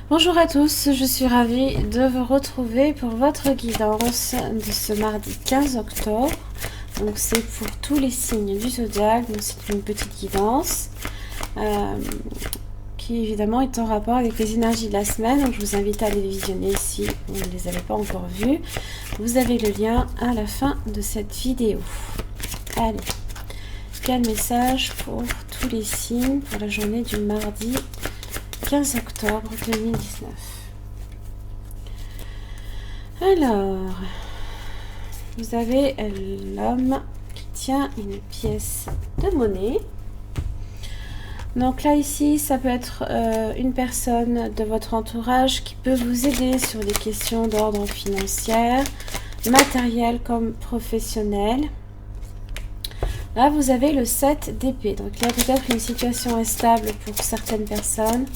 Bonjour à tous, je suis ravie de vous retrouver pour votre guidance de ce mardi 15 octobre. Donc c'est pour tous les signes du zodiaque, donc c'est une petite guidance qui évidemment est en rapport avec les énergies de la semaine. Donc je vous invite à aller les visionner si vous ne les avez pas encore vues. Vous avez le lien à la fin de cette vidéo. Allez, quel message pour tous les signes pour la journée du mardi 15 octobre 2019. Alors, vous avez l'homme qui tient une pièce de monnaie. Donc là, ici, ça peut être une personne de votre entourage qui peut vous aider sur des questions d'ordre financier, matériel comme professionnel. Là, vous avez le 7 d'épée. Donc, il y a peut-être une situation instable pour certaines personnes.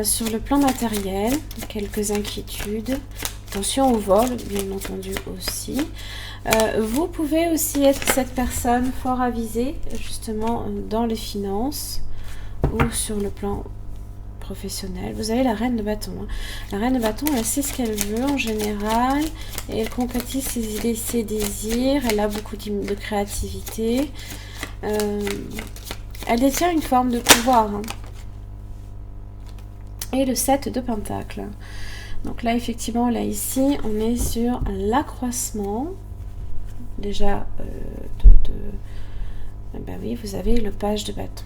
Sur le plan matériel, quelques inquiétudes. Attention au vol, bien entendu aussi. Vous pouvez aussi être cette personne fort avisée, justement, dans les finances ou sur le plan professionnel. Vous avez la reine de bâton. Hein. La reine de bâton, elle sait ce qu'elle veut en général. Et elle concrétise ses idées, ses désirs. Elle a beaucoup de créativité. Elle détient une forme de pouvoir. Hein. Et le 7 de Pentacles. Donc là, effectivement, là, ici, on est sur l'accroissement. Déjà, ben oui, vous avez le page de bâton.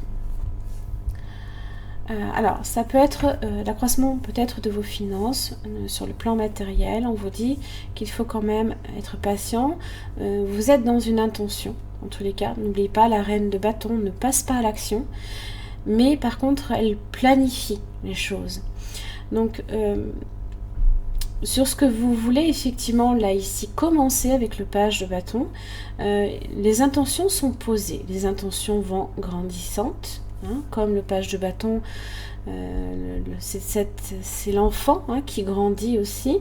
Alors, ça peut être l'accroissement peut-être de vos finances sur le plan matériel. On vous dit qu'il faut quand même être patient. Vous êtes dans une intention, en tous les cas. N'oubliez pas, la reine de bâton ne passe pas à l'action. Mais par contre, elle planifie les choses. Donc, sur ce que vous voulez effectivement, là, ici, commencer avec le page de bâton, les intentions sont posées. Les intentions vont grandissantes, hein, comme le page de bâton, c'est l'enfant hein, qui grandit aussi.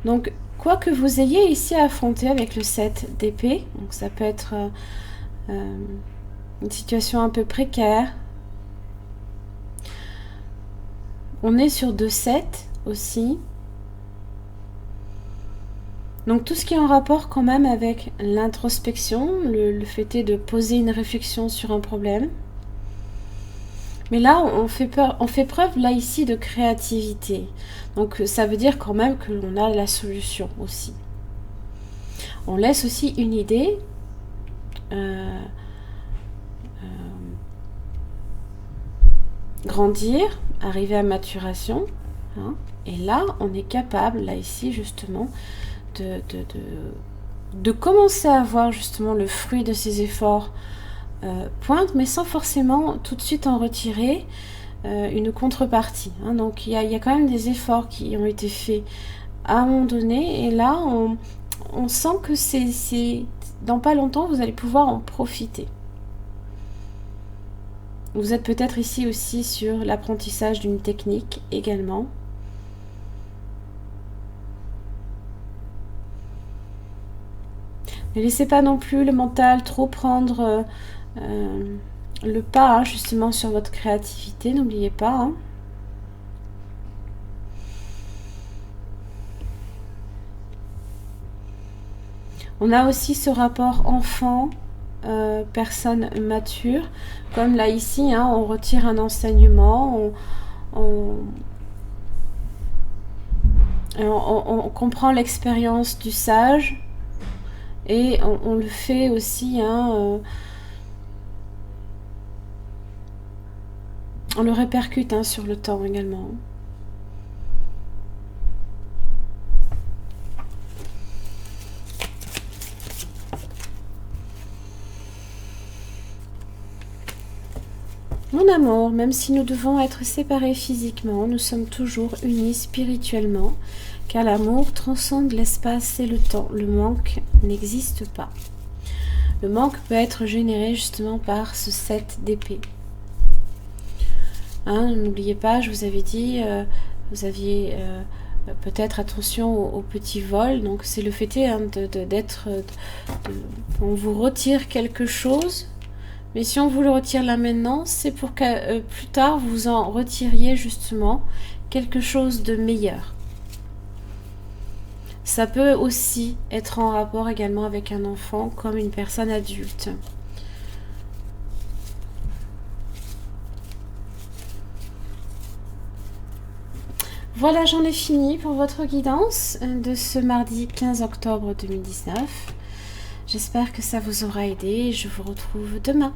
Donc, quoi que vous ayez ici à affronter avec le 7 d'épée, donc ça peut être une situation un peu précaire. On est sur 2-7 aussi. Donc tout ce qui est en rapport quand même avec l'introspection, le fait est de poser une réflexion sur un problème. Mais là, on fait preuve là ici de créativité. Donc ça veut dire quand même que l'on a la solution aussi. On laisse aussi une idée grandir, arriver à maturation. Hein, et là, on est capable, là ici justement, de commencer à voir justement le fruit de ces efforts pointe, mais sans forcément tout de suite en retirer une contrepartie. Hein. Donc il y a quand même des efforts qui ont été faits à un moment donné, et là on sent que c'est dans pas longtemps vous allez pouvoir en profiter. Vous êtes peut-être ici aussi sur l'apprentissage d'une technique également. Ne laissez pas non plus le mental trop prendre le pas hein, justement sur votre créativité, n'oubliez pas. Hein. On a aussi ce rapport enfant, personne mature, comme là ici, hein, on retire un enseignement, on comprend l'expérience du sage et on le fait aussi, hein, on le répercute hein, sur le temps également. Mon amour, même si nous devons être séparés physiquement, nous sommes toujours unis spirituellement, car l'amour transcende l'espace et le temps. Le manque n'existe pas. Le manque peut être généré justement par ce 7 d'épée. Hein, n'oubliez pas, je vous avais dit, vous aviez peut-être attention aux petits vols. Donc c'est le fait hein, d'être... on vous retire quelque chose, Mais si on vous le retire là maintenant, c'est pour que plus tard vous en retiriez justement quelque chose de meilleur. Ça peut aussi être en rapport également avec un enfant comme une personne adulte. Voilà, j'en ai fini pour votre guidance de ce mardi 15 octobre 2019. J'espère que ça vous aura aidé et je vous retrouve demain.